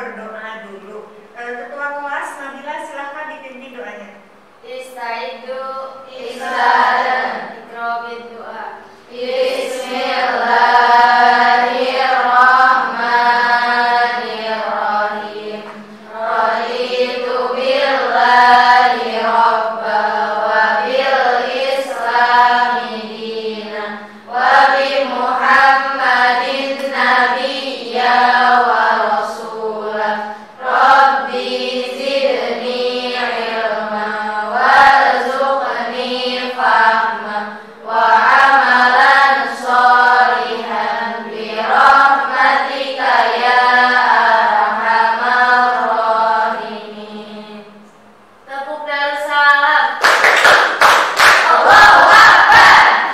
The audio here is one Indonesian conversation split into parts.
berdoa dulu. Ketua kelas Nabila, silahkan dipimpin doanya. Istaidu ikrobid doa. Bismillahirrahmanirrahim. Raditu billahi rabba wa bil islami dina wa bi Muhammadin nabiyya wa rasulah. Rabbi zidni ilma warzuqni fahma wa amalan sholihan bi rahmatika ya arhamar rahimin. Tepuk dan salam. Allahu Akbar.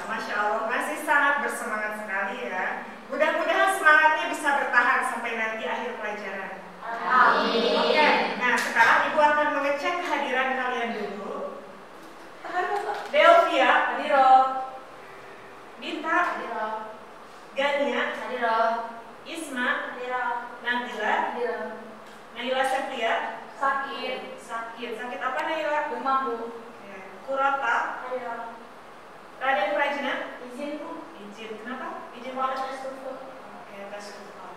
Masya Allah, masih sangat bersemangat sekali ya. Mudah-mudahan semangatnya bisa bertahan sampai nanti akhir pelajaran. Amin. Oke, nah sekarang Ibu akan mengecek kehadiran kalian dulu. Delvia, Hadiro. Binta, Hadiro. Gania, Hadiro. Isma, Hadiro. Nabila, Hadiro. Naila Septia. Sakit. Sakit apa Naila? Demam, Bu. Ya. Kurata, Hadiro. Raden Prajna. Izin, Bu. Izin, kenapa? Izin Mau apa? tes tutup. Oke, tes ulang.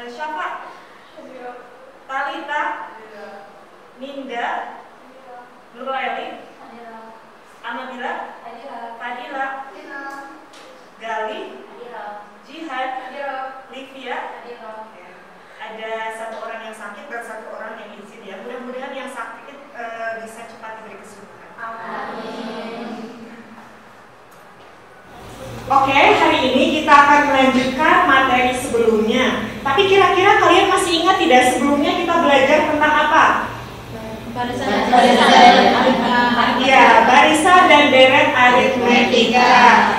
Syafa, Hadiro. Talita, Hadiro. Ninda, Hadiro. Nurlaili, Hadiro. Amabila, Hadiro. Fadila, Hadiro. Gali, Hadiro. Jihad, Hadiro. Livia. Hadiro. Ada satu orang yang sakit dan satu orang yang izin ya. Mudah-mudahan yang sakit bisa cepat diberi kesembuhan. Amin. Oke, hari ini kita akan melanjutkan materi sebelumnya. Tapi kira-kira kalian masih ingat tidak sebelumnya kita belajar tentang apa? Ya, barisan dan deret aritmetika.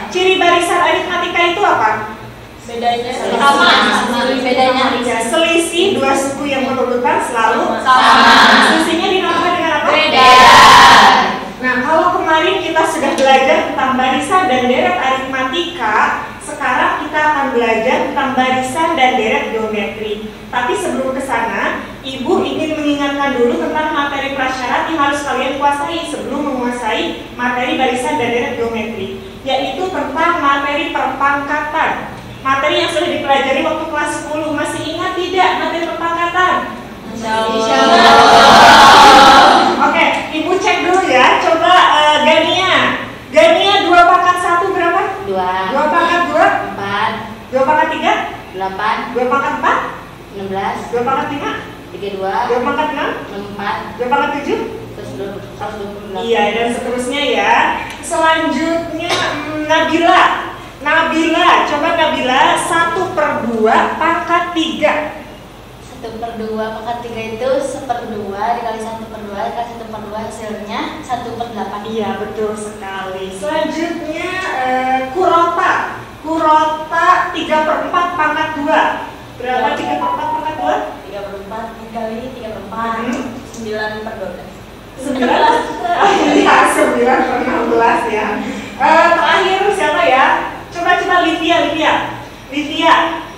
Ciri barisan aritmetika itu apa? Bedanya sama. Bedanya Ya, selisih dua suku yang berurutan selalu sama. Selisihnya dinamakan dengan apa? Beda. Nah, kalau kemarin kita sudah belajar tentang barisan dan deret aritmatika, sekarang kita akan belajar tentang barisan dan deret geometri. Tapi sebelum ke sana, Ibu ingin mengingatkan dulu tentang materi prasyarat yang harus kalian kuasai sebelum menguasai materi barisan dan deret geometri, yaitu tentang materi perpangkatan. Materi yang sudah dipelajari waktu kelas 10. Masih ingat tidak materi perpangkatan? Oke, Ibu cek dulu ya. Coba Gania 2 pangkat 1 berapa? 2 2 pangkat 2? 4 2 pangkat 3? 8 2 pangkat 4? 16 2 pangkat 5? 32 2 pangkat 6? 4 2 pangkat 7? terus 128. Iya, dan seterusnya ya. Selanjutnya Nabila, coba Nabila 1/2 pangkat 3. 1/2 pangkat 3 itu 1/2 dikali 1/2 dikali 1/2 hasilnya 1/8. Iya, betul sekali. Selanjutnya Kurota 3/4 pangkat 2. Berapa 3/4 pangkat 2? 3/4 dikali 3/4 9/12. 9? Iya, 9/16 ya. Terakhir siapa ya? Coba Livia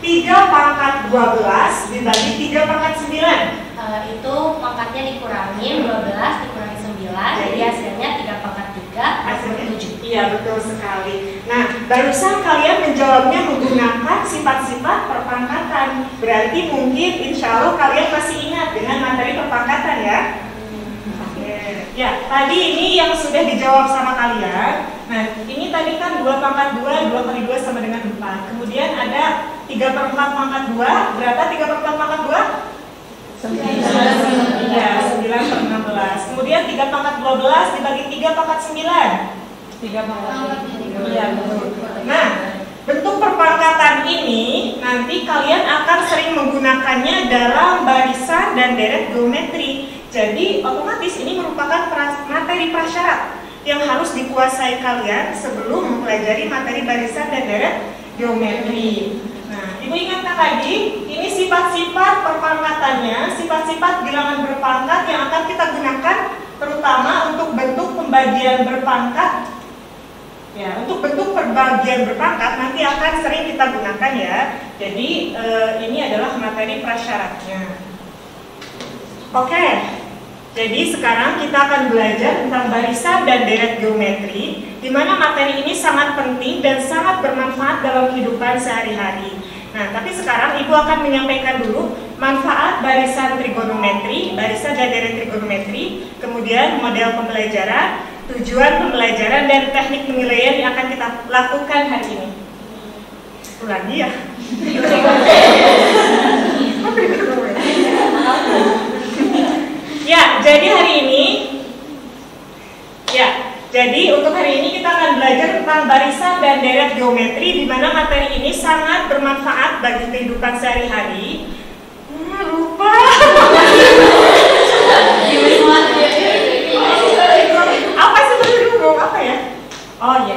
3 pangkat 12 dibagi 3 pangkat 9. Itu pangkatnya dikurangi 12 dikurangi 9 jadi hasilnya 3 pangkat 3 Hasilnya 7. Iya, betul sekali. Nah, barusan kalian menjawabnya menggunakan sifat-sifat perpangkatan. Berarti mungkin insya Allah kalian masih ingat dengan materi perpangkatan ya. Ya, tadi ini yang sudah dijawab sama kalian. Nah, ini tadi kan 2 pangkat 2 kali 2 sama dengan 4. Kemudian ada 3/4 pangkat 2. Berapa 3/4 pangkat 2? 9. Iya, 9/16. Kemudian 3 pangkat 12 dibagi 3 pangkat 9. 3 pangkat 9. Iya, betul. Nah, bentuk perpangkatan ini nanti kalian akan sering menggunakannya dalam barisan dan deret geometri. Jadi otomatis ini merupakan materi prasyarat yang harus dikuasai kalian sebelum mempelajari materi barisan dan deret geometri. Nah, Ibu ingatkan lagi, ini sifat-sifat perpangkatannya, sifat-sifat bilangan berpangkat yang akan kita gunakan terutama untuk bentuk pembagian berpangkat Ya, untuk bentuk perbagian berpangkat nanti akan sering kita gunakan ya. Jadi ini adalah materi prasyaratnya. Oke, jadi sekarang kita akan belajar tentang barisan dan deret geometri, di mana materi ini sangat penting dan sangat bermanfaat dalam kehidupan sehari-hari. Nah, tapi sekarang Ibu akan menyampaikan dulu manfaat barisan trigonometri, barisan dan deret trigonometri, kemudian model pembelajaran, tujuan pembelajaran, dan teknik penilaian yang akan kita lakukan hari ini. Ulangi ya. Ya, jadi untuk hari ini kita akan belajar tentang barisan dan deret geometri, di mana materi ini sangat bermanfaat bagi kehidupan sehari-hari. Lupa. Apa sih tadi ngomong apa ya? Oh iya.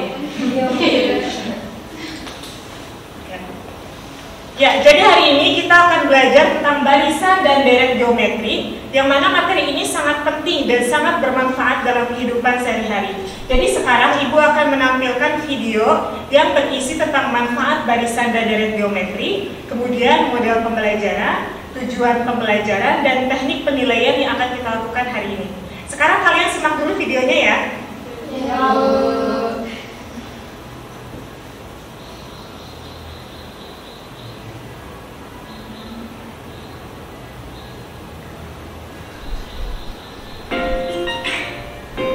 Ya, jadi hari ini kita akan belajar tentang barisan dan deret geometri, yang mana materi ini sangat penting dan sangat bermanfaat dalam kehidupan sehari-hari. Jadi sekarang Ibu akan menampilkan video yang berisi tentang manfaat barisan dan deret geometri, kemudian model pembelajaran, tujuan pembelajaran, dan teknik penilaian yang akan kita lakukan hari ini. Sekarang kalian simak dulu videonya ya.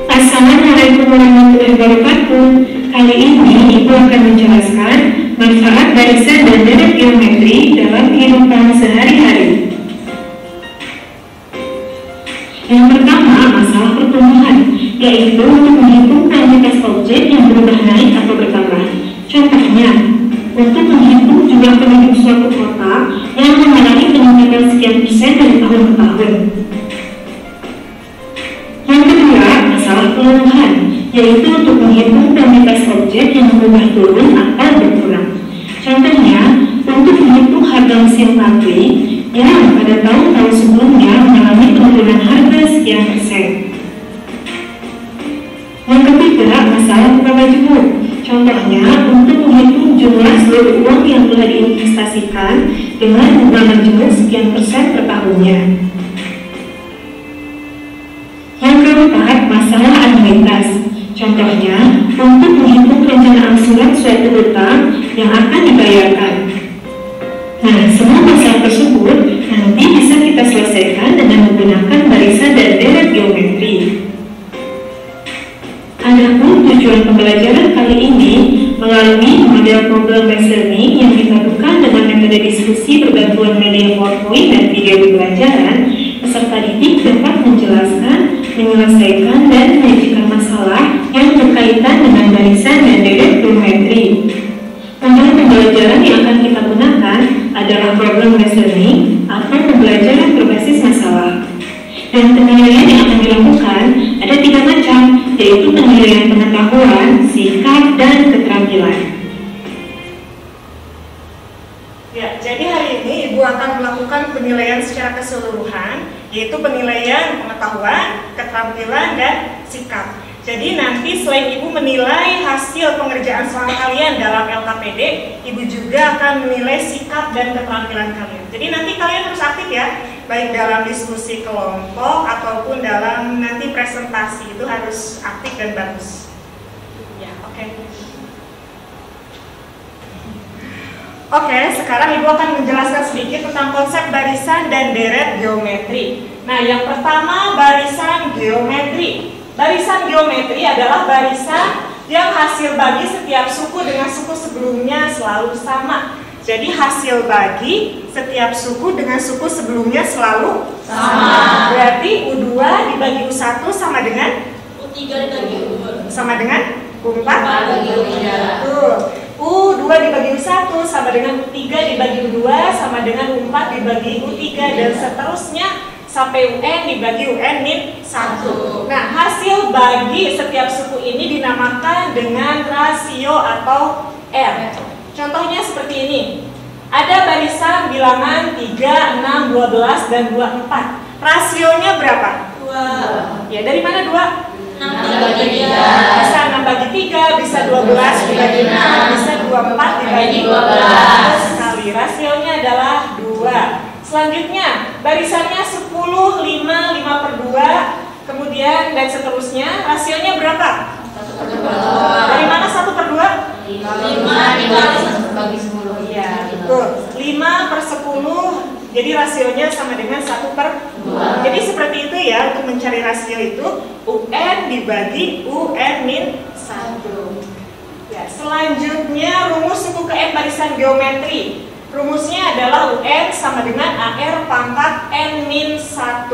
Assalamualaikum warahmatullahi wabarakatuh. Kali ini Ibu akan menjelaskan manfaat barisan dan deret geometri dalam kehidupan sehari-hari. Yang pertama, masalah pertumbuhan, yaitu untuk menghitung kuantitas objek yang berubah naik atau bertambah. Contohnya, untuk menghitung jumlah penduduk suatu kota yang mengalami peningkatan sekian persen dari tahun ke tahun. Yang kedua, masalah peluruhan, yaitu untuk menghitung kuantitas objek yang berubah turun atau berkurang. Contohnya, untuk menghitung harga mesin patri yang pada tahun-tahun sebelumnya mengalami penurunan harga sekian persen. Yang ketiga, masalah buka majemuk. Contohnya, untuk menghitung jumlah seluruh uang yang telah diinvestasikan dengan bunga majemuk sekian persen per tahunnya. Yang keempat, masalah anuitas. Contohnya, untuk menghitung rencana angsuran suatu hutang yang akan dibayarkan. Nah, semua masalah tersebut nanti bisa kita selesaikan dengan menggunakan barisan dan deret geometri. Adapun tujuan pembelajaran kali ini melalui model problem-based learning yang dilakukan dengan metode diskusi berbantuan media PowerPoint dan video pembelajaran, peserta didik dapat menjelaskan, menyelesaikan, dan menyajikan masalah yang berkaitan dengan barisan dan deret geometri. Model pembelajaran yang akan kita gunakan adalah problem-based learning atau pembelajaran berbasis masalah. Dan penilaian yang akan dilakukan ada 3 macam, yaitu penilaian pengetahuan, sikap, dan keterampilan. Ya, jadi hari ini Ibu akan melakukan penilaian secara keseluruhan, yaitu penilaian pengetahuan, keterampilan, dan sikap. Jadi nanti selain Ibu menilai hasil pengerjaan soal kalian dalam LKPD, Ibu juga akan menilai sikap dan keterampilan kalian. Jadi nanti kalian harus aktif ya, baik dalam diskusi kelompok ataupun dalam nanti presentasi, itu harus aktif dan bagus. Ya, oke. Oke, sekarang Ibu akan menjelaskan sedikit tentang konsep barisan dan deret geometri. Nah, yang pertama barisan geometri. Barisan geometri adalah barisan yang hasil bagi setiap suku dengan suku sebelumnya selalu sama. Jadi hasil bagi setiap suku dengan suku sebelumnya selalu sama. Berarti U2 dibagi U1 sama dengan U3 dibagi U4 sama dengan U4 dibagi U3. U2 dibagi U1 sama dengan U3 dibagi U2 sama dengan U4 dibagi U3 dan seterusnya sampai UN dibagi UN-1. Nah, hasil bagi setiap suku ini dinamakan dengan rasio atau R. Contohnya seperti ini. Ada barisan bilangan 3, 6, 12, dan 24. Rasionya berapa? 2. Ya, dari mana 2? Bisa 6 bagi 3, bisa 12 dibagi 6, bisa 24 dibagi 12. Kali rasionya adalah 2. Selanjutnya, barisannya 10, 5, 5 per 2, kemudian dan seterusnya. Rasionya berapa? 1/2. Dari mana 1/2? 5 dikali 1 bagi 10. Iya, betul. 5 per 10, jadi rasionya sama dengan 1/2. Jadi seperti itu ya, untuk mencari rasio itu UN dibagi UN-1. Ya, selanjutnya rumus suku ke N barisan geometri. Rumusnya adalah UN sama dengan AR pangkat N-1.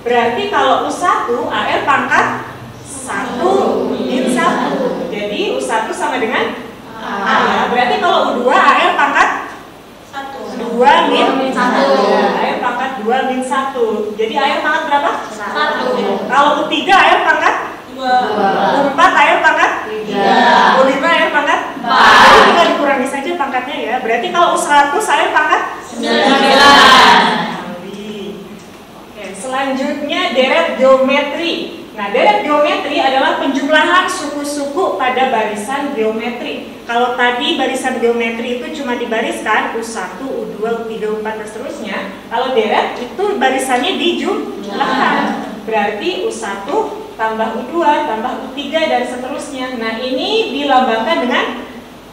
Berarti kalau U1, AR pangkat 1-1. Jadi U1 sama dengan A ya. Berarti kalau U2, AR pangkat 2-1. AR pangkat 2-1. Jadi AR pangkat berapa? 1. Kalau U3, AR pangkat 2. U4, AR pangkat 3. U5, AR pangkat 4. Jadi tinggal dikurangi saja pangkatnya ya. Berarti kalau U100, AR pangkat 9. Oke, selanjutnya deret geometri. Nah, deret geometri adalah penjumlahan suku-suku pada barisan geometri. Kalau tadi barisan geometri itu cuma dibariskan U1, U2, U3, U4 dan seterusnya. Kalau deret itu barisannya dijumlahkan. Berarti U1 tambah U2 tambah U3 dan seterusnya. Nah, ini dilambangkan dengan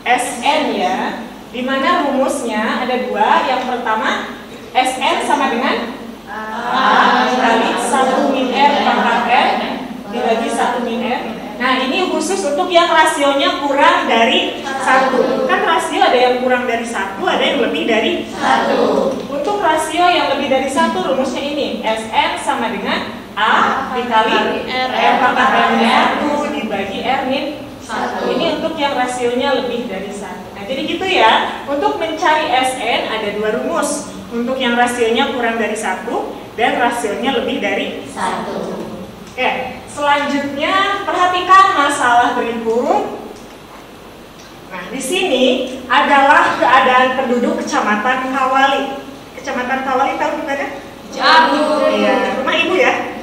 SN ya. Dimana rumusnya ada 2. Yang pertama SN sama dengan A dikali 1 min R pangkat N dibagi 1 min R. Nah, ini khusus untuk yang rasionya kurang dari 1. Kan rasio ada yang kurang dari 1, ada yang lebih dari 1. Untuk rasio yang lebih dari 1 rumusnya ini SN sama dengan A dikali R pangkat N1 dibagi R min 1. Ini untuk yang rasionya lebih dari 1. Nah, jadi gitu ya. Untuk mencari SN ada 2 rumus. Untuk yang rasionya kurang dari 1 dan rasionya lebih dari 1. Oke, selanjutnya perhatikan masalah berikut. Nah, di sini adalah keadaan penduduk Kecamatan Kawali. Kecamatan Kawali tahu bukan ya? Jauh. Iya, rumah ibu ya.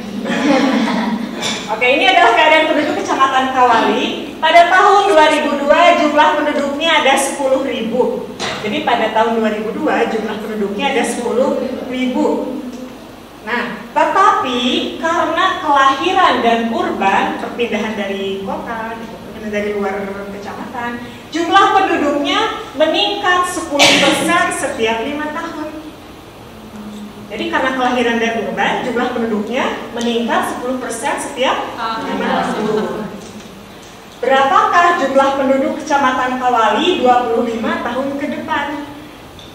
Oke, ini adalah keadaan penduduk Kecamatan Kawali. Pada tahun 2002 jumlah penduduknya ada 10.000. Jadi pada tahun 2002 jumlah penduduknya ada 10.000. Nah, tetapi karena kelahiran dan urban, perpindahan dari kota, perpindahan dari luar kecamatan, jumlah penduduknya meningkat 10% setiap 5 tahun. Jadi karena kelahiran dan urban, jumlah penduduknya meningkat 10% setiap 5 tahun. Berapakah jumlah penduduk Kecamatan Kawali 25 tahun ke depan?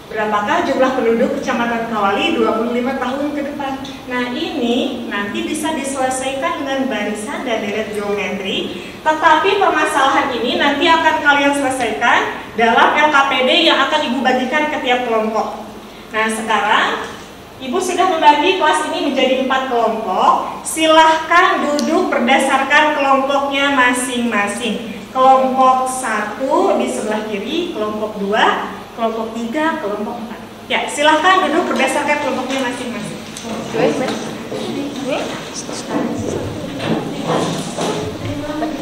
Berapakah jumlah penduduk Kecamatan Kawali 25 tahun ke depan? Nah, ini nanti bisa diselesaikan dengan barisan dan deret geometri. Tetapi permasalahan ini nanti akan kalian selesaikan dalam LKPD yang akan Ibu bagikan ke tiap kelompok. Nah, sekarang Ibu sudah membagi kelas ini menjadi 4 kelompok. Silahkan duduk berdasarkan kelompoknya masing-masing. Kelompok 1 di sebelah kiri, kelompok 2, kelompok 3, kelompok 4. Ya, silahkan duduk berdasarkan kelompoknya masing-masing.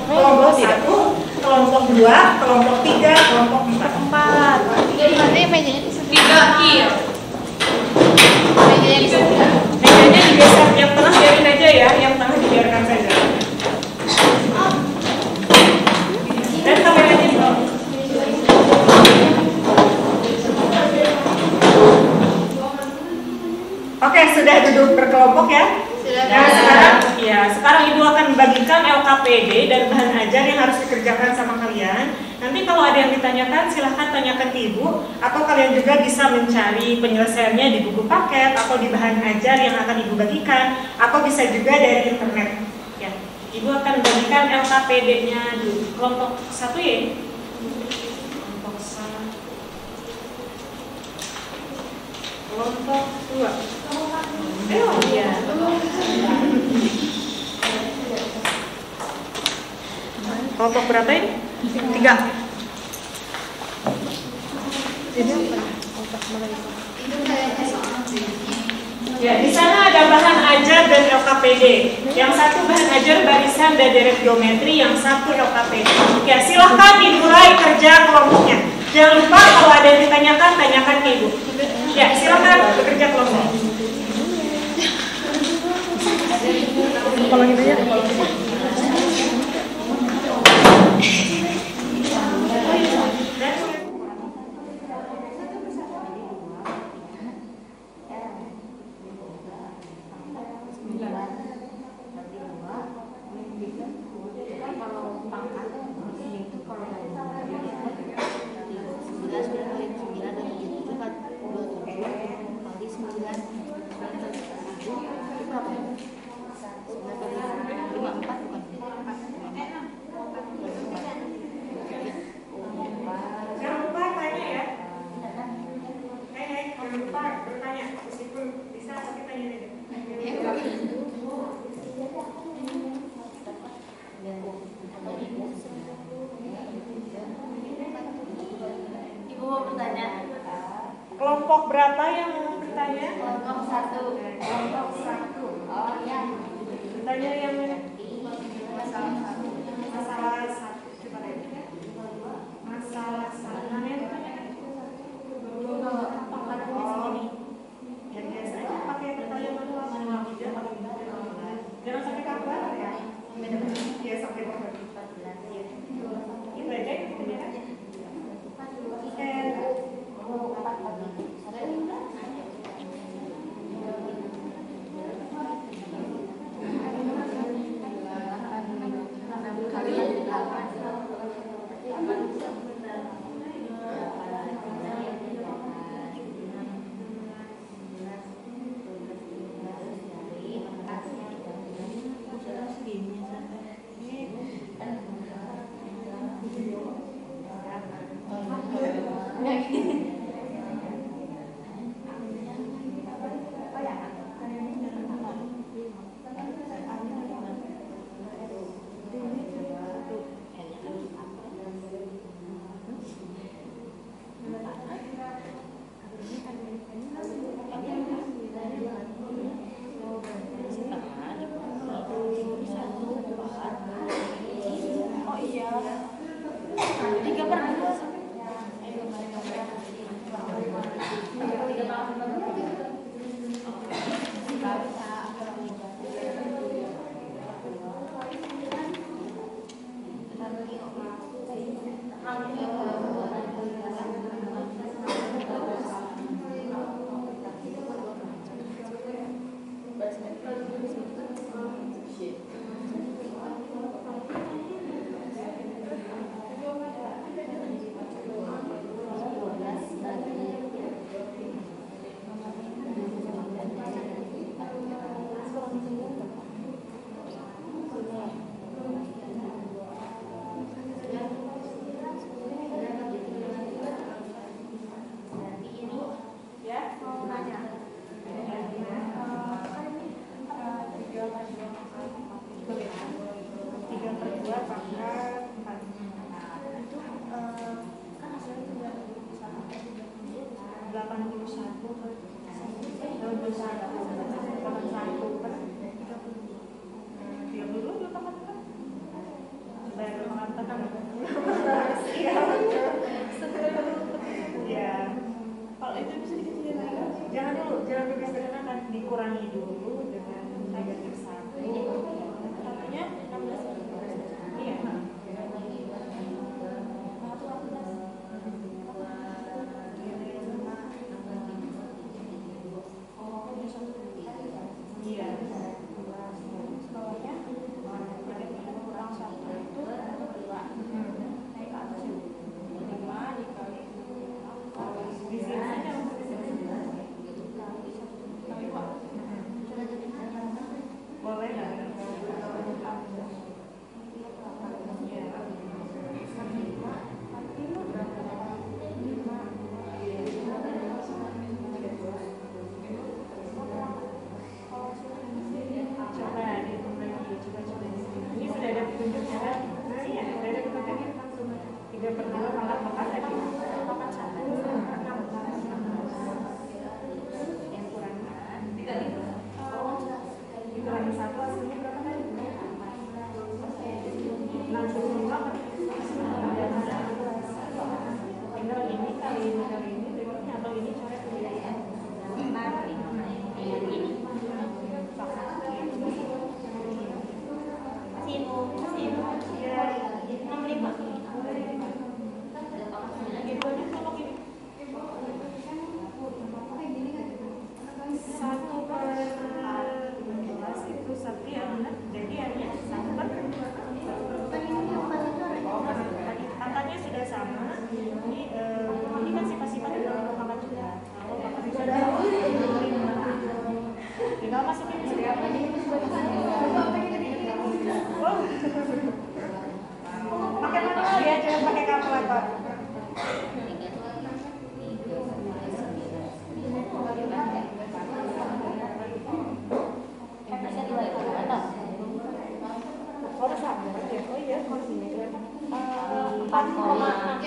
Kelompok 1, kelompok 2, kelompok 3, kelompok 4. 3 mejanya di sebelah. Mejanya digeser, yang tengah biarin aja ya, yang tengah dibiarkan saja. Dan kameranya di bawah. Oke, sudah duduk berkelompok ya. Nah, sekarang Ibu akan membagikan LKPD dan bahan ajar yang harus dikerjakan sama kalian. Nanti kalau ada yang ditanyakan, silahkan tanyakan ke Ibu. Atau kalian juga bisa mencari penyelesaiannya di buku paket atau di bahan ajar yang akan Ibu bagikan. Atau bisa juga dari internet. Ya, Ibu akan membagikan LKPD-nya di kelompok 1 ya. Kelompok 1. Kelompok 2. Iya. Kelompok berapa ini? 3. Ya, di sana ada bahan ajar dan LKPD. Yang satu bahan ajar barisan dan deret geometri, yang satu LKPD. Oke, silahkan dimulai kerja kelompoknya. Jangan lupa kalau ada yang ditanyakan, tanyakan ke Ibu. Ya, silahkan bekerja kelompok. Kalau gitu ya. masukin sini. Pakai manual ya, jangan pakai kalkulator. Oh, sama ya. Oh iya, ini kan 4,6.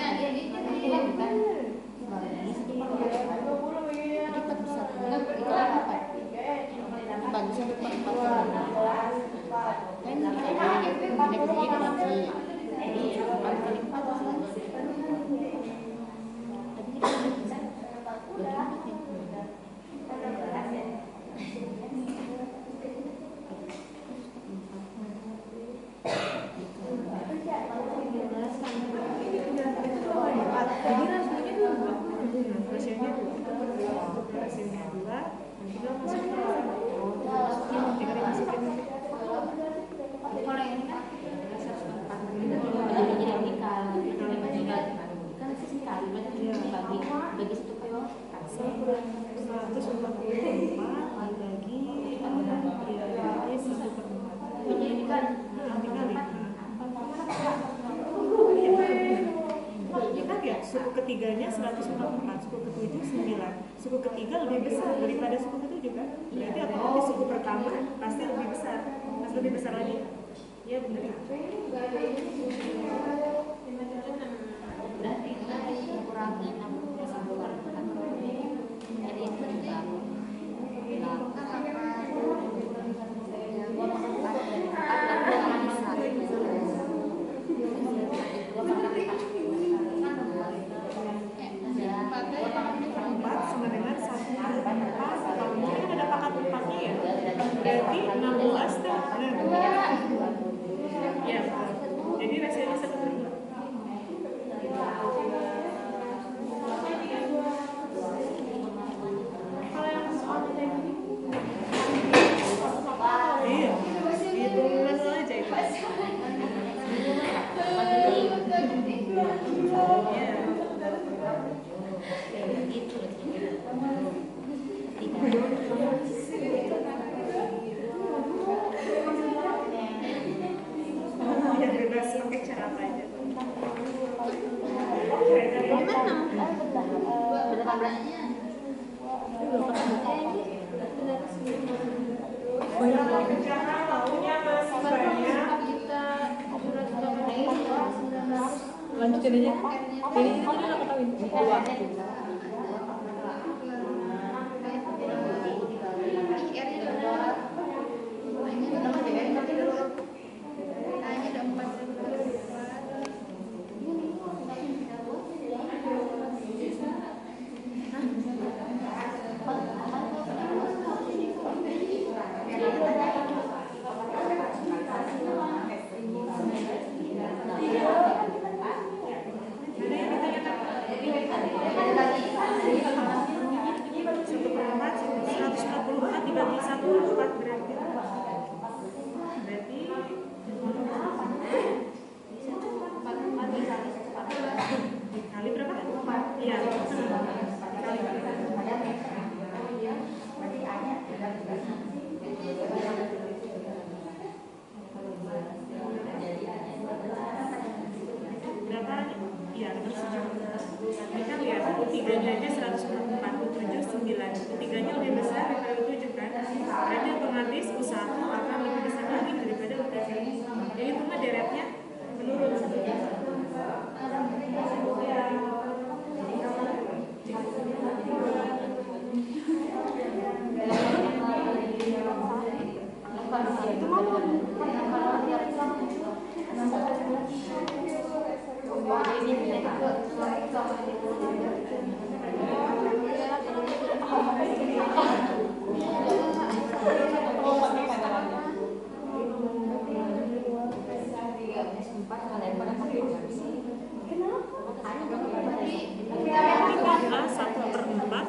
Suku ketiganya 144, suku ketujuh 9. Suku ketiga lebih besar daripada suku ketujuh kan? Berarti otomatis suku pertama pasti lebih besar, pasti lebih besar lagi. Iya benar. Berarti kurangi 6 jadi itu baru. Sama dengan 1/4, kalau mungkin ada pangkat 4-nya ya, berarti 16 kan? Ya, jadi rasionya 1/2. Kalau yang soal iya, itu manual aja itu. Ya bebas pakai cara apa aja. Karena maunya masih banyak. Lanjutin aja. Ini udah ketahuin. Tiganya aja 147, 9. Tiganya lebih besar daripada 7 kan? Berarti otomatis usaha akan lebih besar lagi daripada UTC. Jadi itu mah deretnya menurun. Itu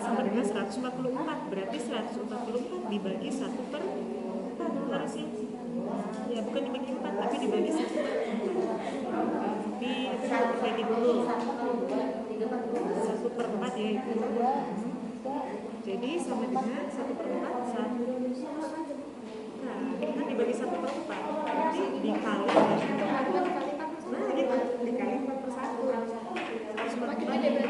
sama dengan 144, berarti 144 dibagi 1/4 harusnya. Ya bukan dibagi 4, tapi dibagi 1/4. Dibagi dulu 1/4 ya itu. Jadi sama dengan 1/4 1. Nah, kan dibagi 1/4 nanti dikali. Nah, gitu dikali 4/1. 1/4 dikali 4.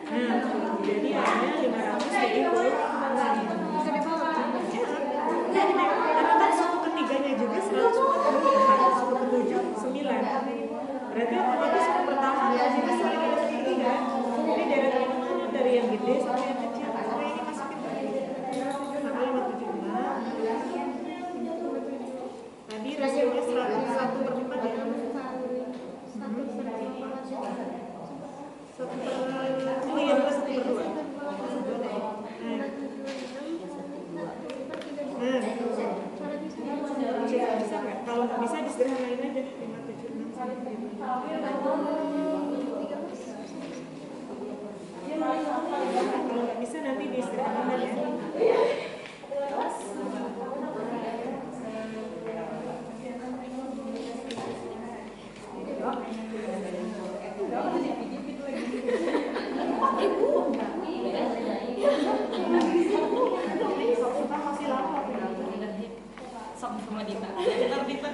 Nah, jadi ada 570. Karena kan 1/3-nya juga 1/7/9. Berarti otomatis 1/4 juga saling ada 3. Jadi dari mana dari yang gede sampai yang kecil. Nah, ini masukin maka 576. Tadi rasionya 1/4 ya. 1/2. Oh iya, 1/2. Nah, bisa nggak? Kalau nggak bisa disederhanain aja 576 sama 5. Kalau nggak bisa nanti disederhanain ya. Sama Dita. Dita.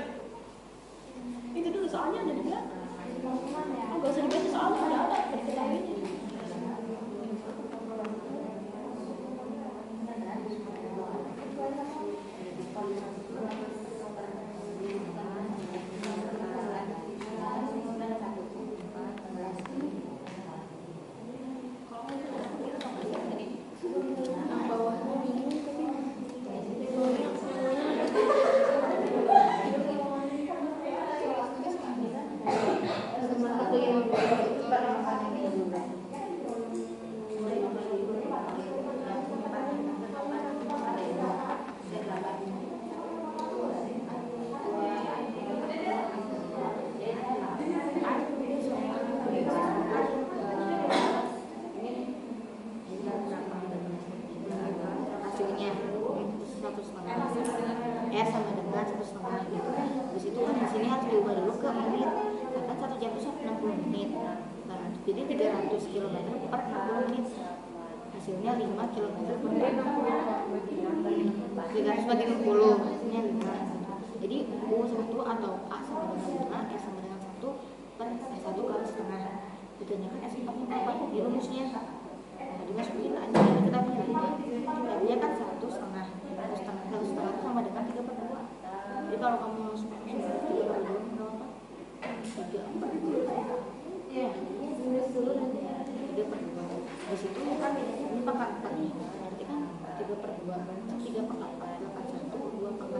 Itu dulu soalnya ada di belakang. Oh, gak usah dibaca soalnya ada diketahuinya. R sama dengan 1,5 gitu. Terus itu kan di sini harus diubah dulu ke menit. Kan 1 jam itu 60 menit. Nah, jadi 300 km per 60 menit. Hasilnya 5 km per menit. 300 bagi 60 hasilnya 5. Jadi U1 atau A sama dengan 5, S sama dengan 1 per S1 kali setengah. Ditanyakan S4 nya apa di rumusnya. Nah, dimasukin aja kita tadinya kan 1,5. 1,5 sama dengan 3/2. Jadi kalau kamu langsung 3/2 nggak apa? 3/4. Iya. 3/2. Di situ kan ini pangkat 4 nih. Berarti kan 3/2. 3/4 81 2/4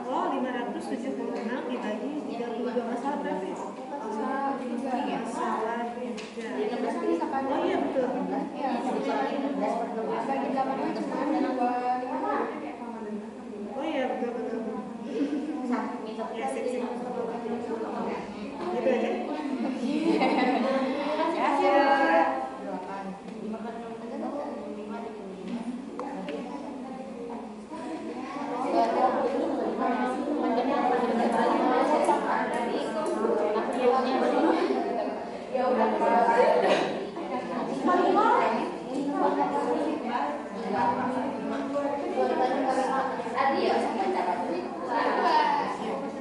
Oh, 576 dibagi 32 masalah berapa ya? Masalah 3. Oh iya betul. Oh iya betul. Ya, sip. Gitu aja.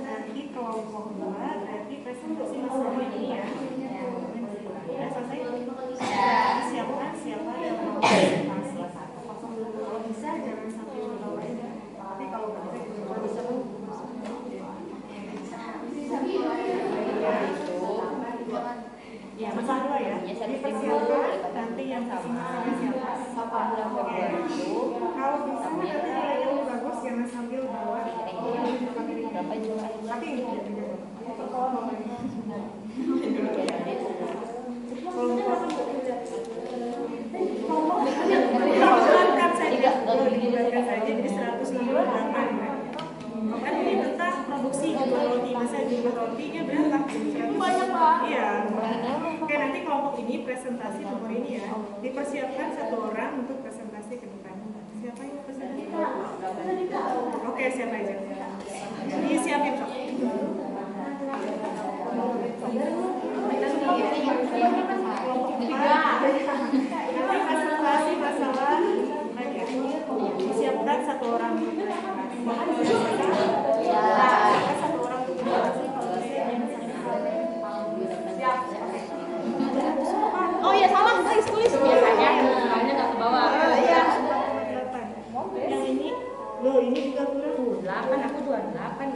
Nanti kelompok 2 berarti presentasi masalah ini ya. Udah selesai? Siapkan siapa yang mau presentasi. Kalau bisa jangan sampai membawa aja. Tapi kalau nggak bisa ya masalah 2 ya. Dipersiapkan nanti yang siapa. Kalau bisa nanti nilainya lebih bagus jangan sambil bawa. Tapi saja jadi 168 kan ini tentang produksi gitu loh di masa di ini presentasi nomor ini ya. Dipersiapkan 1 orang untuk presentasi ke depan. Siapa yang presentasi? Oke, siapa aja? Disiapin kok. Nanti presentasi masalah disiapkan 1 orang. Oh iya salah, tulis biasanya nggak ke bawah. Iya. Yang ini, loh ini juga kurang. 8 aku 28.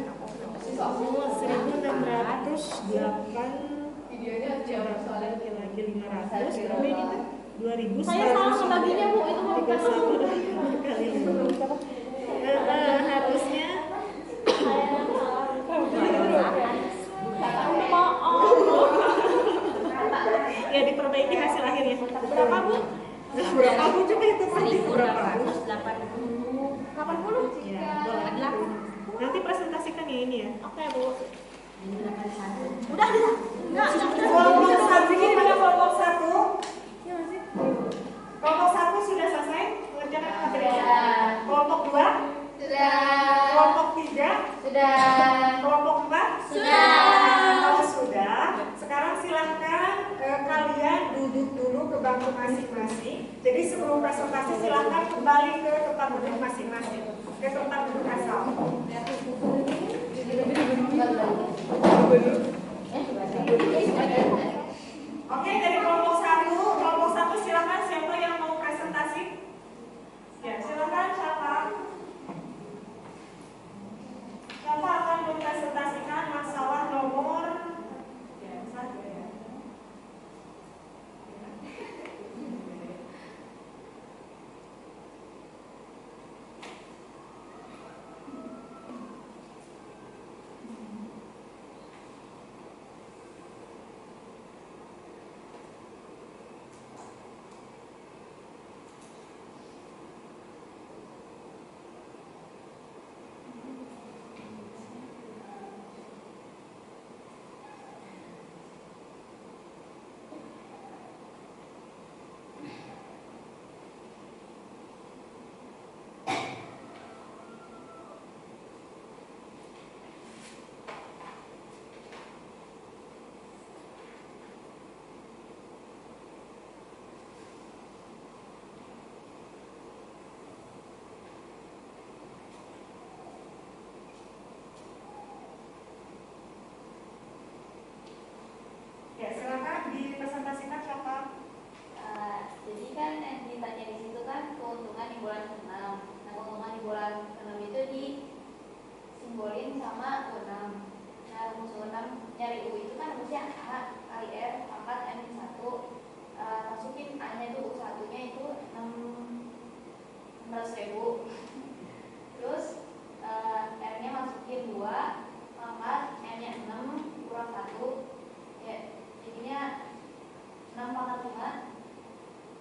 1608 lagi 500 berapa ini tuh? 2000. Saya salah membaginya Bu, itu mau bukan kali harusnya ya diperbaiki hasil akhirnya. Berapa Bu? Berapa Bu coba itu pasti berapa? 80. Ya, boleh. Nanti presentasikan ya ini ya. Oke Bu. Udah. Kelompok 1 ini pada kelompok 1. Kelompok 1 sudah selesai mengerjakan materinya. Kelompok 2 Sudah. kelompok 3 Sudah. kelompok 4 Sudah. Kalau sudah, sekarang silakan kalian duduk dulu ke bangku masing-masing. Jadi sebelum presentasi silakan kembali ke tempat duduk masing-masing, ke tempat duduk asal. Oke, dari kelompok 1 silakan siapa yang mau presentasi? Ya, silakan siapa? Siapa akan mempresentasikan masalah nomor ya, silakan dipresentasikan siapa? Jadi kan yang ditanya di situ kan keuntungan di bulan ke-6. Nah, keuntungan di bulan ke-6 itu disimbolin sama U6. Nah, rumus U6 nyari U itu kan rumusnya A kali R pangkat N1. Masukin A-nya itu U1-nya itu 600.000. Terus R-nya masukin 2 pangkat N-nya 6 kurang 1. Ya, jadinya 6 pangkat 5.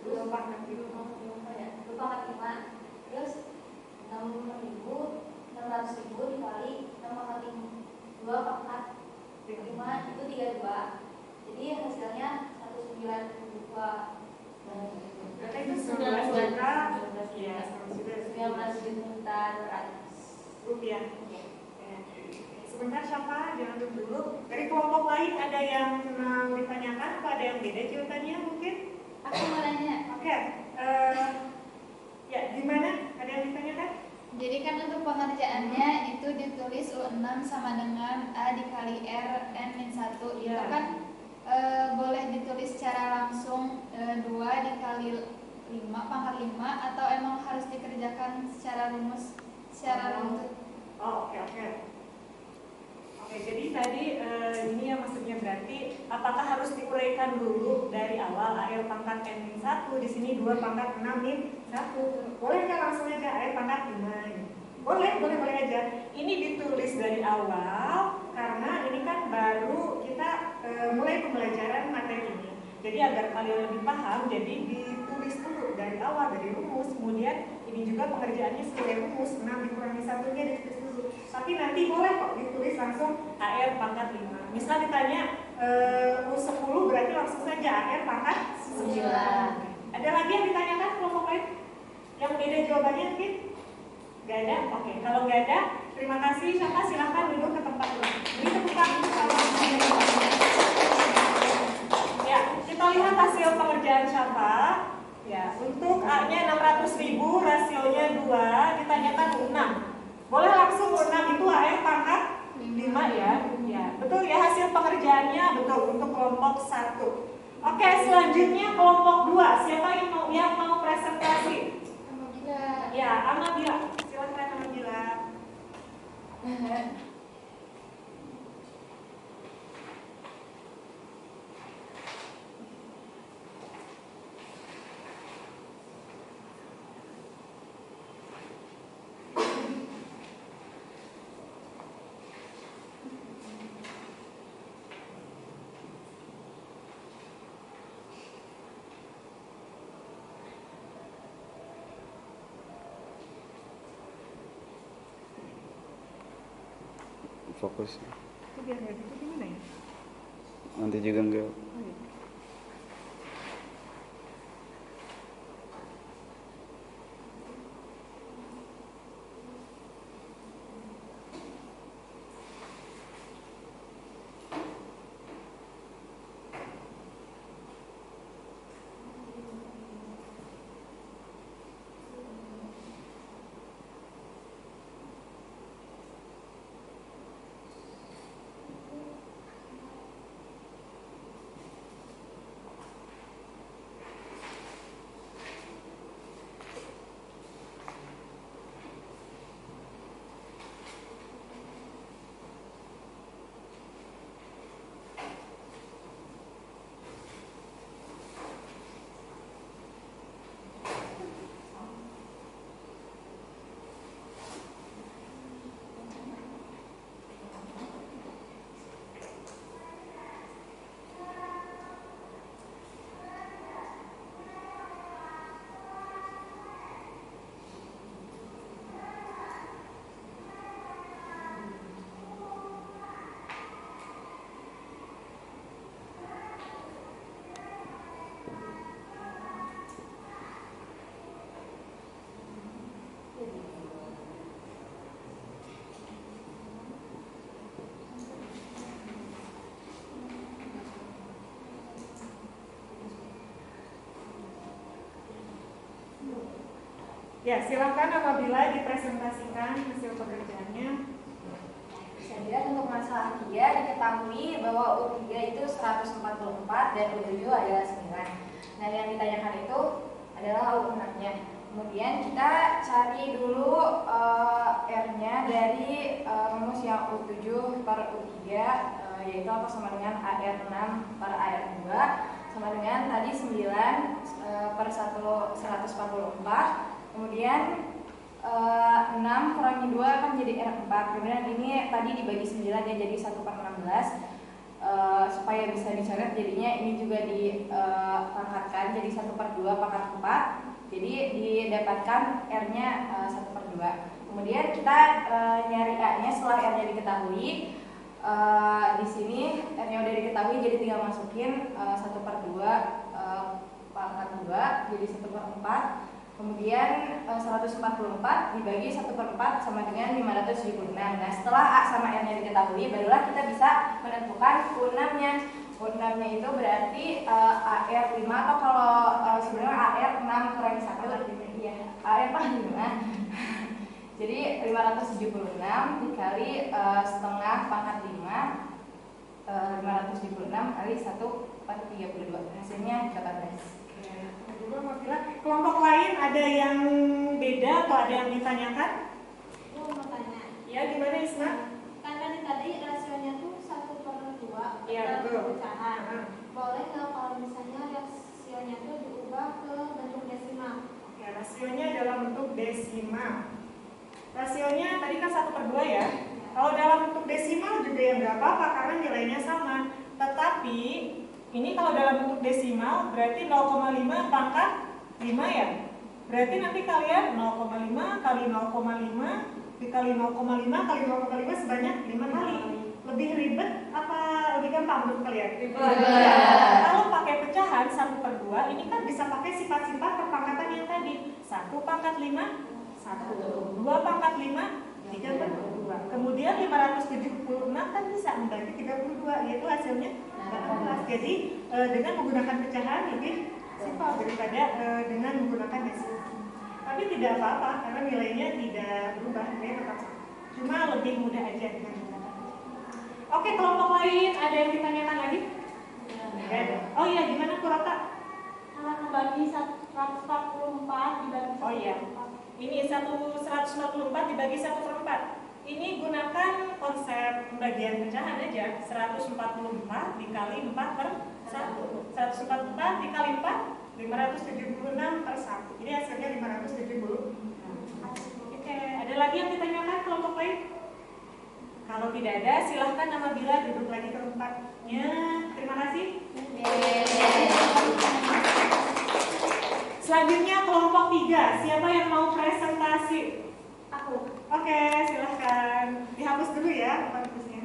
2 pangkat 5. 2 pangkat 5. Terus 600.000 dikali 6 pangkat 2 pangkat 5 itu 32. Jadi hasilnya 192. Berarti itu 19 juta. Ya, 19 juta 200 rupiah. Sebentar siapa? Jangan dulu. Dari kelompok lain ada yang mau ditanyakan atau ada yang beda jawabannya mungkin? Aku mau nanya. Oke. Ya, gimana? Ada yang ditanyakan? Jadi kan untuk pengerjaannya itu ditulis U6 sama dengan A dikali R N-1. Itu Iya. kan boleh ditulis secara langsung 2 dikali 5 pangkat 5 atau emang harus dikerjakan secara rumus secara runtut? Oh, oke. Oke, jadi tadi ini ya maksudnya berarti apakah harus diuraikan dulu dari awal AR pangkat N-1 di sini 2 pangkat 6-1. Boleh nggak langsung aja AR pangkat 5? Boleh aja. Ini ditulis dari awal karena ini kan baru kita mulai pembelajaran materi ini. Jadi agar kalian lebih paham, jadi ditulis dulu dari awal dari rumus, kemudian ini juga pengerjaannya sesuai rumus 6 dikurangi 1-nya ditulis dulu. Tapi nanti boleh kok ditulis langsung AR pangkat 5. Misal ditanya U10 berarti langsung saja saja AR pangkat 9. Ada lagi yang ditanyakan kelompok lain? Yang beda jawabannya mungkin? Gak ada? Oke, kalau gak ada, terima kasih. Siapa silahkan duduk ke tempat dulu. Beri tepuk tangan kalau ya, kita lihat hasil pengerjaan siapa. Ya, untuk A-nya 600.000, rasionya 2, ditanyakan 6. Boleh langsung 6 itu AR pangkat 5 ya. Ya, betul ya hasil pengerjaannya betul untuk kelompok 1. Oke, selanjutnya kelompok 2. Siapa yang mau presentasi? Amabila. Ya, Amabila. Silakan Amabila. Fokus. Itu biar nggak gitu gimana ya? Nanti juga enggak. Ya, silakan apabila dipresentasikan hasil pekerjaannya. Saya untuk masalah 3 diketahui bahwa U3 itu 144 dan U7 adalah 9. Nah, yang ditanyakan itu adalah U6-nya. Kemudian kita cari dulu R-nya dari rumus yang U7 per U3, yaitu apa sama dengan AR6 per AR2 sama dengan tadi 9 per 144. Kemudian 6 kurangi 2 kan jadi R4. Kemudian ini tadi dibagi 9 ya jadi 1/16. Supaya bisa dicoret jadinya ini juga dipangkatkan jadi 1/2 pangkat 4. Jadi didapatkan R-nya 1/2. Kemudian kita nyari A-nya setelah R-nya diketahui. Di sini R-nya udah diketahui jadi tinggal masukin 1/2 pangkat 2 jadi 1/4. Kemudian 144 dibagi 1/4 sama dengan 576. Nah, setelah A sama R-nya diketahui, barulah kita bisa menentukan U6-nya. U6-nya itu berarti AR5 atau kalau sebenarnya AR6 kurangi 1 ya, AR5. Jadi 576 dikali setengah pangkat 5, 576 kali 1/32. Hasilnya 18. Kelompok lain ada yang beda atau ada yang ditanyakan? Aku mau tanya. Ya, gimana Isma? Karena tadi rasionya tuh 1/2. Iya, betul. Pecahan. Boleh nggak kalau misalnya rasionya tuh diubah ke bentuk desimal? Ya, rasionya dalam bentuk desimal. Rasionya tadi kan 1/2 ya. Kalau dalam bentuk desimal juga ya nggak apa-apa karena nilainya sama. Tetapi ini kalau dalam bentuk desimal berarti 0,5 pangkat 5 ya. Berarti nanti kalian 0,5 kali 0,5 dikali 0,5 kali 0,5 sebanyak 5 kali. Lebih ribet apa lebih gampang menurut kalian? Ribet. Ya, kalau pakai pecahan ini kan bisa pakai sifat-sifat perpangkatan yang tadi. 1 pangkat 5, 1. 2 pangkat 5, 3/2. Kemudian 576 kan bisa membagi 32, yaitu hasilnya 18. Jadi dengan menggunakan pecahan lebih simpel daripada dengan menggunakan desil. Tapi tidak apa-apa karena nilainya tidak berubah, nilainya tetap sama. Cuma lebih mudah aja dengan menggunakan pecahan. Oke, kelompok lain ada yang ditanyakan lagi? Ya. Oh iya, gimana Kurota? Membagi 144 dibagi 1/4. Oh iya. Ini 144 dibagi 1/4. Ini gunakan konsep pembagian pecahan aja. 144 dikali 4/1. 144 dikali 4, 576/1. Jadi hasilnya 570. Oke, ada lagi yang ditanyakan kelompok lain? Kalau tidak ada, silahkan Nabila duduk lagi ke tempatnya. Terima kasih. Selanjutnya kelompok 3. Siapa yang mau presentasi? Aku. Oke, silahkan. Dihapus dulu ya hapusnya.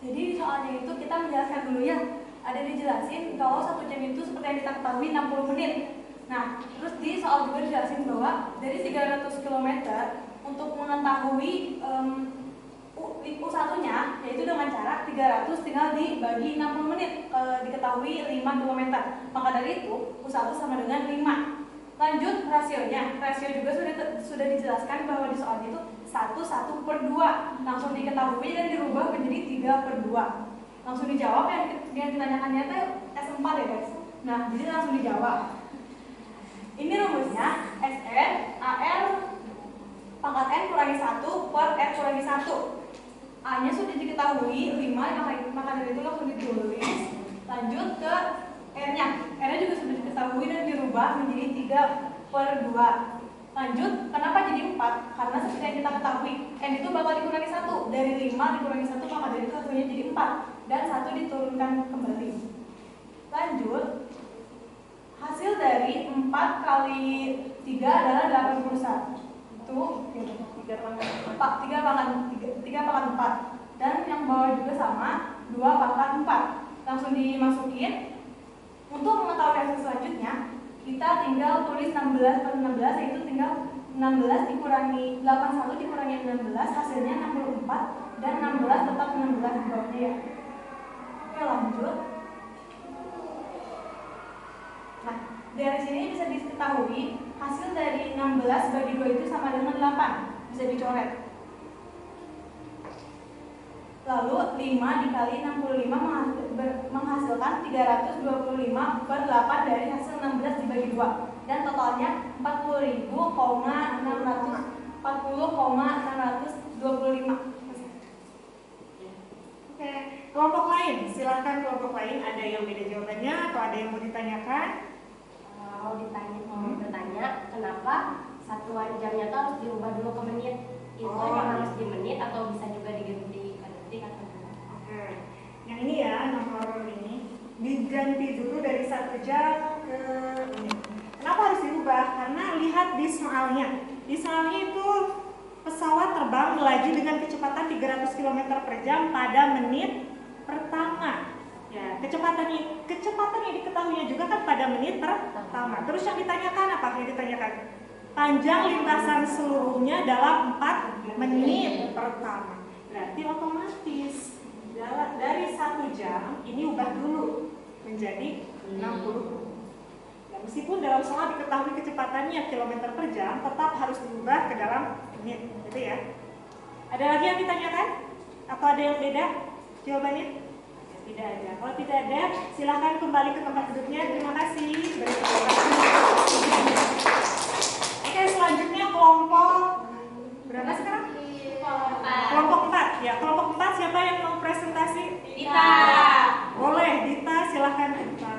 Jadi soalnya itu kita menjelaskan dulu ya. Ada dijelasin kalau 1 jam itu seperti yang kita ketahui 60 menit. Nah, terus di soal juga dijelasin bahwa dari 300 km untuk mengetahui U1-nya yaitu dengan cara 300 tinggal dibagi 60 menit diketahui 5 km. Maka dari itu U1 sama dengan 5. Lanjut rasionya. Rasio juga sudah dijelaskan bahwa di soal itu 1/2 langsung diketahui dan dirubah menjadi 3/2. Langsung dijawab yang ditanyakannya itu S4 ya guys. Nah, jadi langsung dijawab. Ini rumusnya SN AR pangkat N kurangi 1 per R kurangi 1. A nya sudah diketahui 5, maka dari itu langsung ditulis. Lanjut ke R nya. R nya juga sudah diketahui dan dirubah menjadi per 2. Lanjut, kenapa jadi 4? Karena seperti yang kita ketahui, N itu bakal dikurangi 1. Dari 5 dikurangi 1, maka dari itu hasilnya jadi 4. Dan 1 diturunkan kembali. Lanjut, hasil dari 4 kali 3 adalah 81. Itu 3 pangkat 4. Dan yang bawah juga sama, 2 pangkat 4. Langsung dimasukin. Untuk mengetahui hasil selanjutnya, kita tinggal tulis 16 per 16, yaitu tinggal 16 dikurangi 81 dikurangi 16, hasilnya 64. Dan 16 tetap 16 di bawahnya ya. Oke, lanjut. Nah, dari sini bisa diketahui hasil dari 16 bagi 2 itu sama dengan 8. Bisa dicoret. Lalu 5 dikali 65 menghasilkan 325 per 8 dari hasil 16 dibagi 2. Dan totalnya 40.640,625. Oke, kelompok lain, silahkan kelompok lain. Ada yang beda jawabannya atau ada yang mau ditanyakan? Mau bertanya, kenapa satuan jamnya itu harus dirubah dulu ke menit? Itu harus di menit atau bisa juga diganti ke detik atau gimana? Oke, yang ini ya, nomor ini diganti dulu dari 1 jam ke menit. Kenapa harus dirubah? Karena lihat di soalnya. Di soalnya itu pesawat terbang melaju dengan kecepatan 300 km per jam pada menit pertama. Ya, kecepatan yang diketahuinya juga kan pada menit pertama. Terus yang ditanyakan apa? Yang ditanyakan panjang lintasan seluruhnya dalam 4 menit pertama. Berarti otomatis dari 1 jam ini ubah dulu menjadi 60. Ya, meskipun dalam soal diketahui kecepatannya kilometer per jam, tetap harus diubah ke dalam menit, gitu ya. Ada lagi yang ditanyakan? Atau ada yang beda jawabannya? Ya, tidak ada. Kalau tidak ada, silahkan kembali ke tempat duduknya. Terima kasih. Oke, selanjutnya kelompok berapa sekarang? Kelompok 4. Ya, kelompok 4 siapa yang mau presentasi? Dita. Boleh, Dita, silahkan Dita.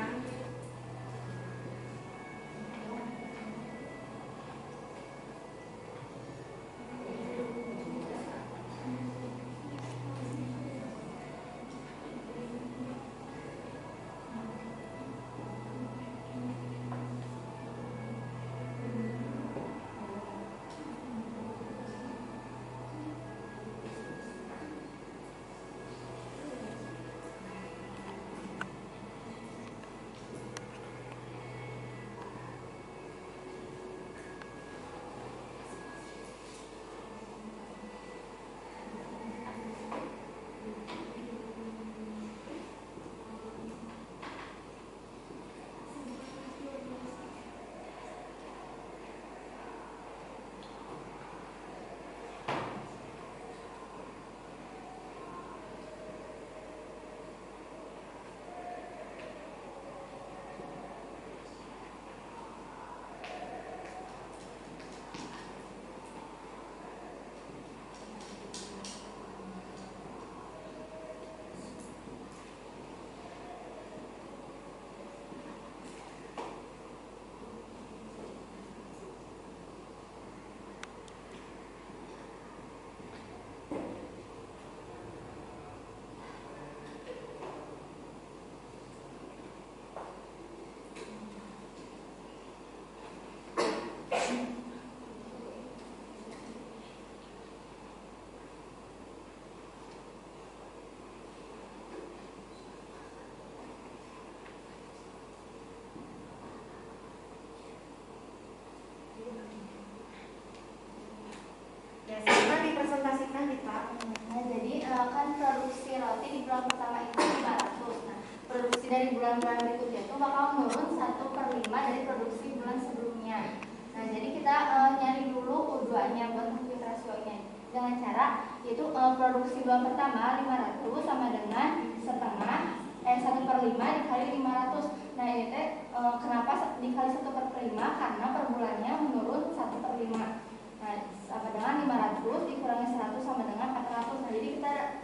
Ya, silahkan dipresentasikan Dita. Nah, jadi kan produksi roti di bulan pertama itu 500. Nah, produksi dari bulan-bulan berikutnya itu bakal menurun 1/5 dari produksi bulan sebelumnya. Nah, jadi kita nyari dulu U2-nya buat menghitung rasionya dengan cara yaitu produksi bulan pertama 500 sama dengan 1/5 dikali 500. Nah, ini teh kenapa dikali 1/5? Karena per bulannya menurun 1/5. Nah, sama dengan 500 dikurangi 100 sama dengan 400. Nah, jadi kita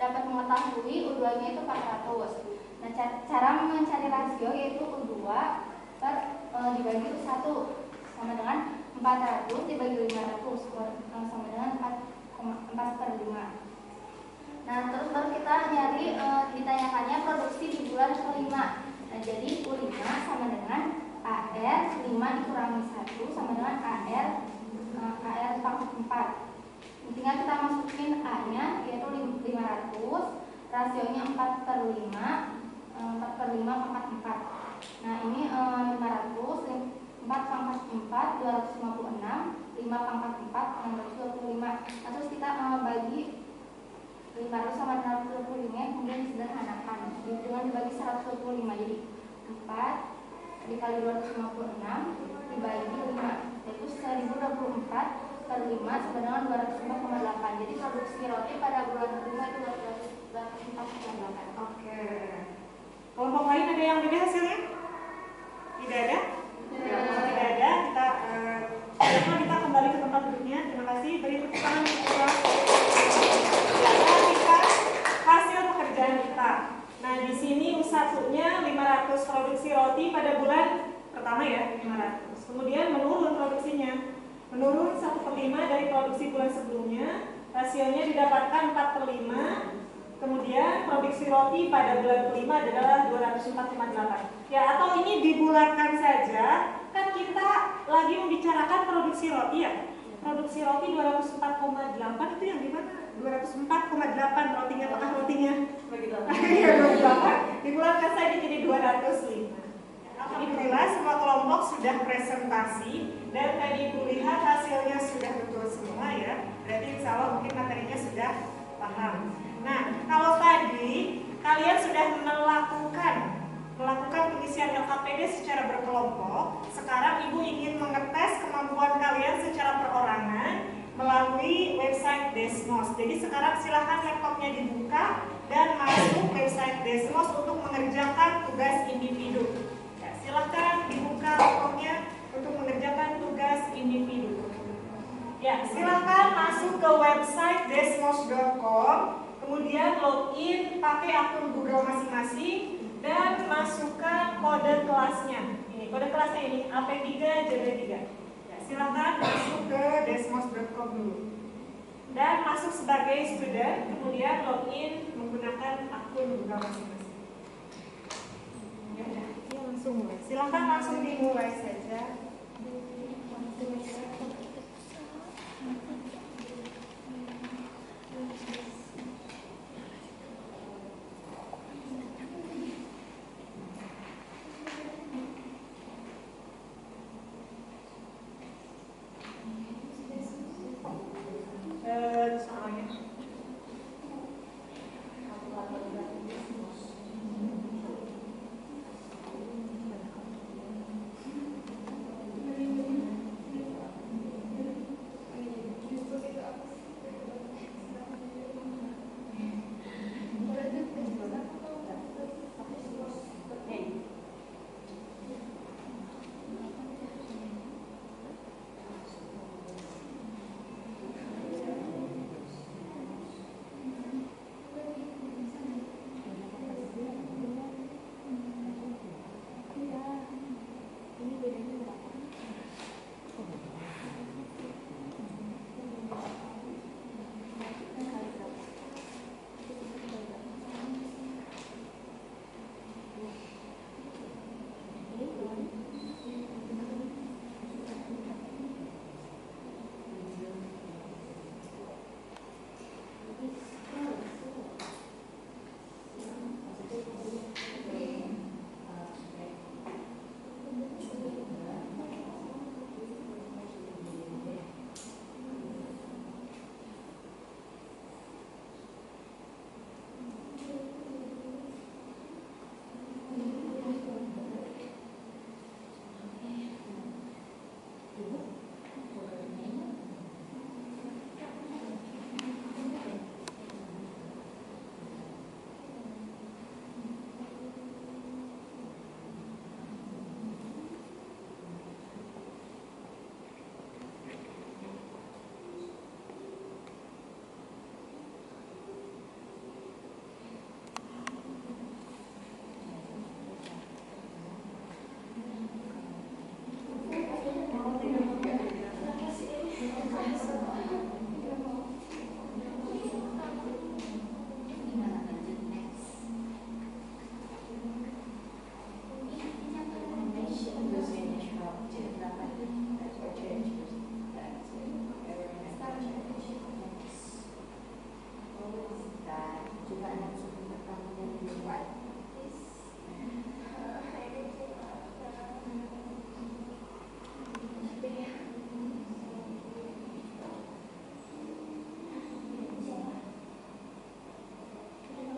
dapat mengetahui U2-nya itu 400. Nah, cara mencari rasio yaitu U2 per dibagi U1. sama dengan 400 dibagi 500 sama dengan 4/5. Nah, terus baru kita nyari ditanyakannya produksi di bulan kelima. Nah, jadi U5 sama dengan AR 5 dikurangi 1 sama dengan AR pangkat 4. Tinggal kita masukin A-nya yaitu 500, rasionya 4/5, 4/5 pangkat 4. Nah, ini 500, 4 pangkat 4, 256, 5 pangkat 4, 625. Nah, terus kita bagi 500 sama 625, kemudian disederhanakan dengan dibagi 125, jadi 4 dikali 256 dibagi 5, yaitu 1024/5 sama dengan 204,8. Jadi produksi roti pada bulan kelima itu 204,8. Oke. Kelompok lain ada yang beda hasilnya? Tidak ada? Kalau tidak ada, kita kembali ke tempat duduknya. Terima kasih. Beri tepuk tangan untuk kita. Kita hasil pekerjaan kita. Nah, di sini U1-nya 500 produksi roti pada bulan pertama ya, 500. Kemudian menurun produksinya. Menurun 1/5 dari produksi bulan sebelumnya. Rasionya didapatkan 4/5. Kemudian produksi roti pada bulan kelima adalah 204,8. Ya, atau ini dibulatkan saja. Kan kita lagi membicarakan produksi roti ya. Produksi roti 204,8 itu yang di mana? 204,8 rotinya, apakah rotinya? Iya, 28. Dibulatkan saja jadi 205. Alhamdulillah semua kelompok sudah presentasi dan tadi Ibu lihat hasilnya sudah betul semua ya. Berarti insya Allah mungkin materinya sudah paham. Nah, kalau tadi kalian sudah melakukan pengisian LKPD secara berkelompok, sekarang Ibu ingin mengetes kemampuan kalian secara perorangan melalui website Desmos. Jadi sekarang silahkan laptopnya dibuka dan masuk website Desmos untuk mengerjakan tugas individu. Ya, silahkan dibuka laptopnya untuk mengerjakan tugas individu. Ya, silahkan masuk ke website desmos.com. Kemudian login pakai akun Google masing-masing dan masukkan kode kelasnya. Ini kode kelasnya ini AP3 JB3. Ya, silakan masuk ke desmos.com dulu. Dan masuk sebagai student, kemudian login menggunakan akun Google masing-masing. Ya udah, ya langsung mulai. Silakan langsung dimulai saja.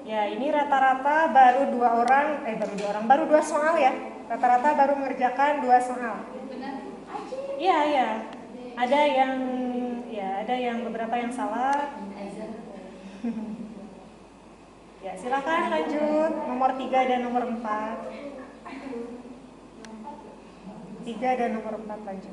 Ya, ini rata-rata baru dua soal ya. Rata-rata baru mengerjakan 2 soal. Iya, iya. Ada yang beberapa yang salah. Ya, silakan lanjut. Nomor 3 dan nomor 4. 3 dan nomor 4 lanjut.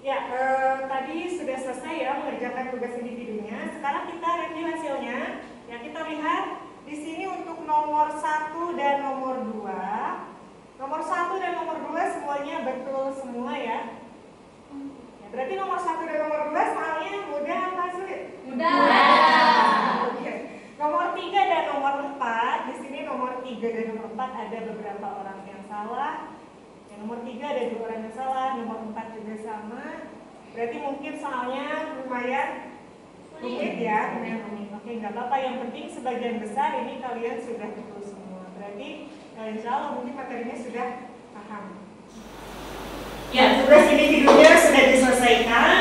Ya, tadi sudah selesai ya mengerjakan tugas individunya. Sekarang kita review hasilnya. Ya, kita lihat di sini untuk nomor 1 dan nomor 2. Nomor 1 dan nomor 2 semuanya betul semua ya. Ya, berarti nomor 1 dan nomor 2 soalnya mudah apa sulit? Mudah. Oke. Nomor 3 dan nomor 4, di sini nomor 3 dan nomor 4 ada beberapa orang yang salah. Nomor 3 ada 2 orang yang salah, nomor 4 juga sama. Berarti mungkin soalnya lumayan rumit ya, lumayan rumit. Oke, nggak apa-apa. Yang penting sebagian besar ini kalian sudah betul semua. Berarti insya Allah mungkin materinya sudah paham. Ya, tugas individunya sudah diselesaikan,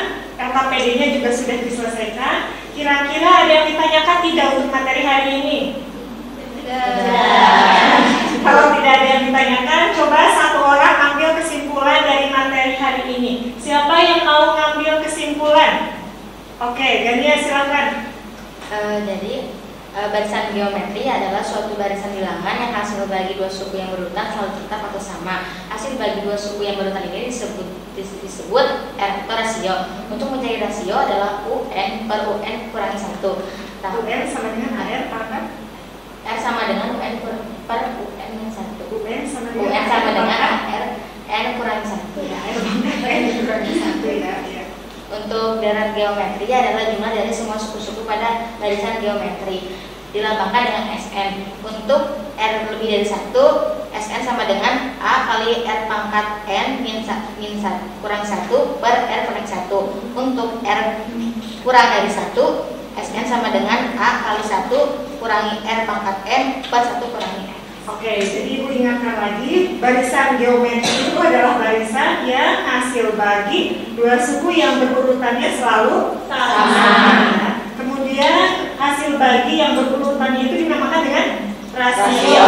LKPD-nya juga sudah diselesaikan. Kira-kira ada yang ditanyakan tidak untuk materi hari ini? Kalau tidak ada yang ditanyakan, coba satu orang ambil kesimpulan dari materi hari ini. Siapa yang mau ngambil kesimpulan? Oke, Gania silakan. Jadi barisan geometri adalah suatu barisan bilangan yang hasil bagi 2 suku yang berurutan selalu tetap atau sama. Hasil bagi 2 suku yang berurutan ini disebut R atau rasio. Untuk mencari rasio adalah UN per UN kurangi 1. Nah, UN sama dengan AR pangkat? R sama dengan UN per UN yang 1. UN sama dengan AR N kurangi 1. Ya, N kurangi 1 ya. Untuk deret geometri adalah jumlah dari semua suku-suku pada barisan geometri. Dilambangkan dengan SN. Untuk R lebih dari 1, SN sama dengan A kali R pangkat N min 1 kurang 1 per R kurangi 1. Untuk R kurang dari 1, SN sama dengan A kali 1 kurangi R pangkat N per 1 kurangi N. Oke, jadi Ibu ingatkan lagi, barisan geometri itu adalah barisan yang hasil bagi 2 suku yang berurutannya selalu sama. Kemudian hasil bagi yang berurutannya itu dinamakan dengan rasio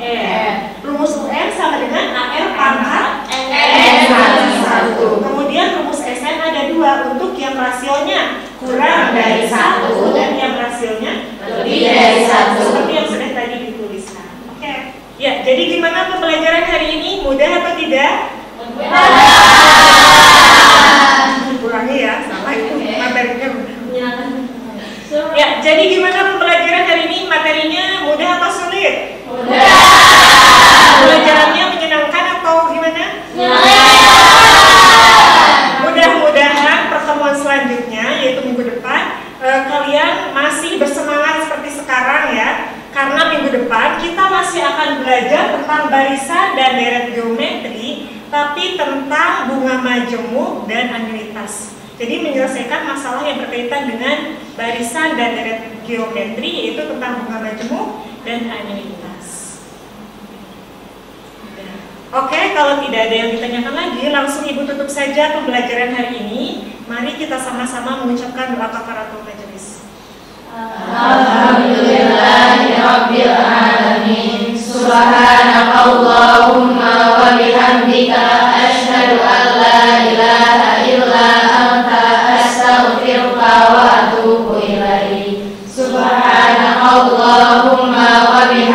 N. Rumus UN sama dengan AR pangkat N1. Kemudian rumus SN ada 2 untuk yang rasionya kurang dari 1 dan yang rasionya lebih dari 1. Seperti yang sudah tadi dituliskan. Ya, jadi gimana pembelajaran hari ini? Mudah atau tidak? Mudah. Kurangi ya, sama itu materinya. Ya, jadi gimana pembelajaran hari ini? Materinya mudah atau sulit? Mudah. Pembelajarannya menyenangkan atau gimana? Mudah-mudahan pertemuan selanjutnya, yaitu minggu depan, kalian masih bersemangat seperti sekarang ya. Karena minggu depan kita masih akan belajar tentang barisan dan deret geometri, tapi tentang bunga majemuk dan anuitas. Jadi menyelesaikan masalah yang berkaitan dengan barisan dan deret geometri, yaitu tentang bunga majemuk dan anuitas. Oke, kalau tidak ada yang ditanyakan lagi, langsung Ibu tutup saja pembelajaran hari ini. Mari kita sama-sama mengucapkan doa kafaratul majelis. Alhamdulillahirabbil alamin. Subhanakallahumma wa bihamdika asyhadu an la ilaha illa anta astaghfiruka wa atubu ilaik. Subhanakallahumma wa bihamdika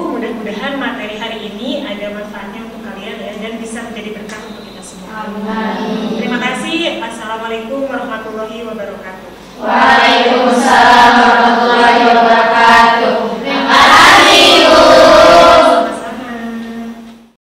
mudah-mudahan materi hari ini ada manfaatnya untuk kalian ya, dan bisa menjadi berkah untuk kita semua. Amin. Terima kasih. Assalamualaikum warahmatullahi wabarakatuh. Waalaikumsalam.